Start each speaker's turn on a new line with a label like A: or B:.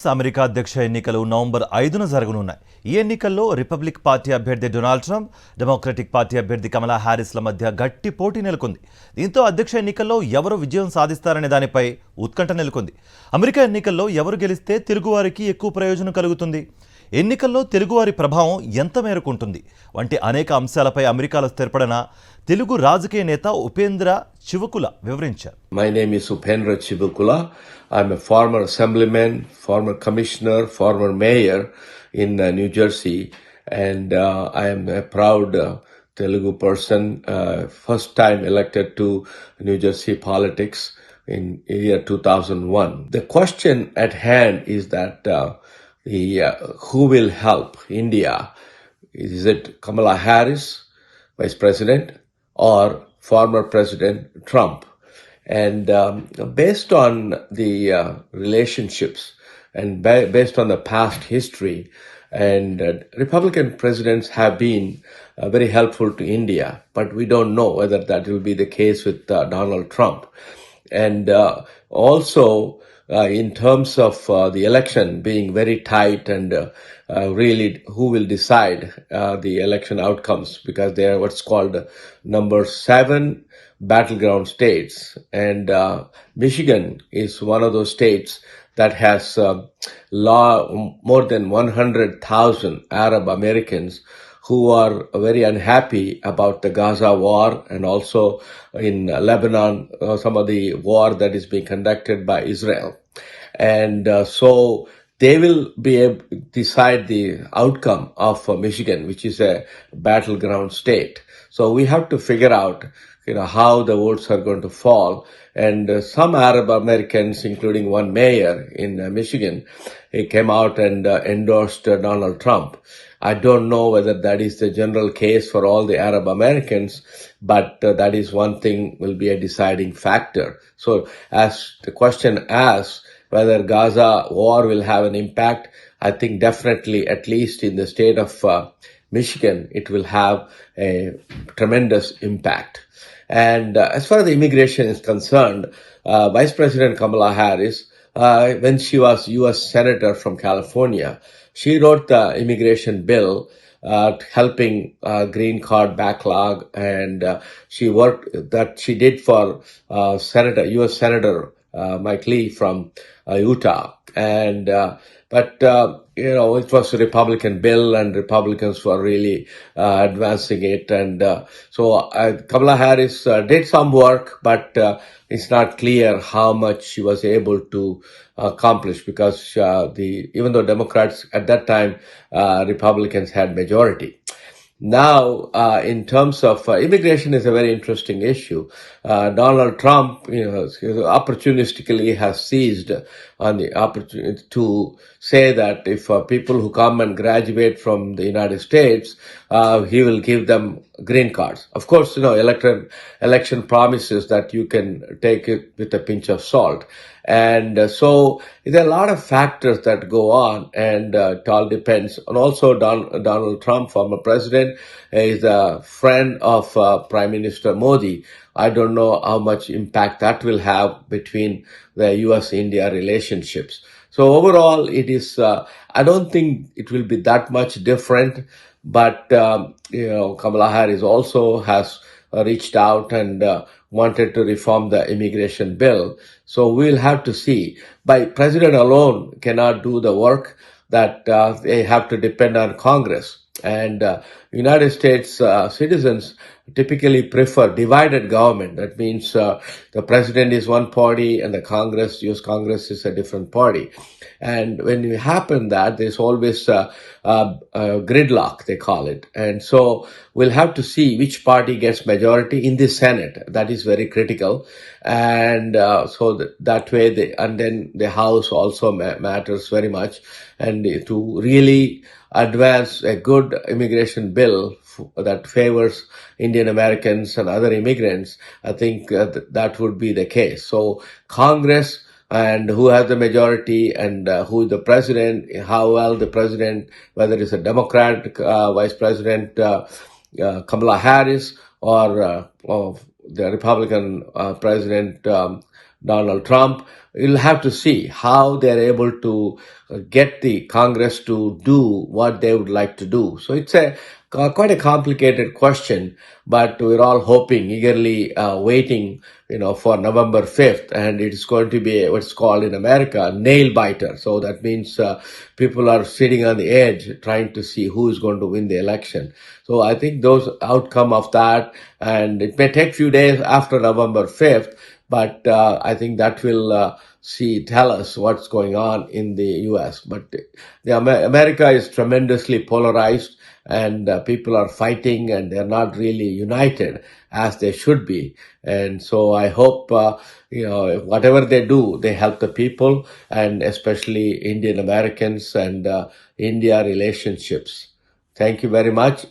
A: America అధ్యక్ష ఎన్నికలు November 5న జరగనున్నాయి. ఈ ఎన్నికల్లో రిపబ్లిక్ పార్టీ అభ్యర్థి డొనాల్డ్ ట్రంప్, డెమోక్రటిక్ పార్టీ అభ్యర్థి కమలా హ్యారిస్ల మధ్య గట్టి పోటీ నెలకొంది. దీంతో అధ్యక్ష ఎన్నికల్లో ఎవరు విజయం సాధిస్తారనే దానిపై ఉత్కంఠ నెలకొంది. అమెరికా ఎన్నికల్లో ఎవరు గెలిస్తే తెలుగువారికి ఎక్కువ ప్రయోజనం కలుగుతుంది, ఎన్నికల్లో తెలుగువారి ప్రభావం ఎంత మేరకు ఉంటుంది వంటి అనేక అంశాలపై అమెరికాలో స్థిరపడిన తెలుగు రాజకీయ నేత ఉపేంద్ర చివుకుల వివరించారు.
B: My name is Upendra Chivukula. I'm a former assemblyman, former commissioner, former mayor in New Jersey, and I am a proud Telugu person, first time elected to New Jersey politics in year 2001. The question at hand is that who will help India? Is it Kamala Harris, Vice President, or former President Trump? And based on the relationships and based on the past history, and Republican presidents have been very helpful to India, but we don't know whether that will be the case with Donald Trump. And also, in terms of the election being very tight and really who will decide the election outcomes, because they are what's called number 7 battleground states, and Michigan is one of those states that has more than 100,000 Arab Americans who are very unhappy about the Gaza war, and also in Lebanon, some of the war that is being conducted by Israel. And so they will be able to decide the outcome of Michigan, which is a battleground state. So we have to figure out, how the votes are going to fall. And some Arab Americans, including one mayor in Michigan, he came out and endorsed Donald Trump. I don't know whether that is the general case for all the Arab Americans, but that is one thing will be a deciding factor. So as the question asks whether Gaza war will have an impact, I think definitely, at least in the state of Michigan, it will have a tremendous impact. And as far as the immigration is concerned, Vice President Kamala Harris, when she was U.S. Senator from California, she wrote the immigration bill helping green card backlog, and she did for U.S. Senator Mike Lee from Utah. And but it was a Republican bill, and Republicans were really advancing it. And so Kamala Harris did some work, but it's not clear how much she was able to accomplish, because even though Democrats at that time, Republicans had majority. Now, in terms of immigration is a very interesting issue. Donald Trump, opportunistically has seized on the opportunity to say that if people who come and graduate from the United States, he will give them green cards. Of course, election promises that you can take it with a pinch of salt. And so there are a lot of factors that go on, and it all depends. And also Donald Trump, former president, is a friend of Prime Minister Modi. I don't know how much impact that will have between the U.S.-India relationships. So overall, it is, I don't think it will be that much different, but, Kamala Harris also has reached out and wanted to reform the immigration bill. So we'll have to see. By president alone cannot do the work, that they have to depend on Congress. And United States citizens typically prefer divided government. That means the president is one party and the U.S. Congress is a different party. And when it happens that, there's always gridlock, they call it. And so we'll have to see which party gets majority in the Senate. That is very critical. And so that way, and then the House also matters very much. And to really advance a good immigration bill that favors Indian Americans and other immigrants, I think that would be the case. So Congress, and who has the majority, and who is the president, how well the president, whether it's a Democrat Vice President Kamala Harris, or the Republican President Donald Trump. We'll have to see how they're able to get the Congress to do what they would like to do. So it's quite a complicated question, but we're all hoping, eagerly waiting, for November 5th, and it's going to be what's called in America a nail biter. So that means people are sitting on the edge trying to see who is going to win the election. So I think those outcome of that, and it may take few days after November 5th, but I think that will tell us what's going on in the U.S. But America is tremendously polarized, and people are fighting, and they're not really united as they should be. And so I hope whatever they do, they help the people, and especially Indian Americans and India relationships. Thank you very much.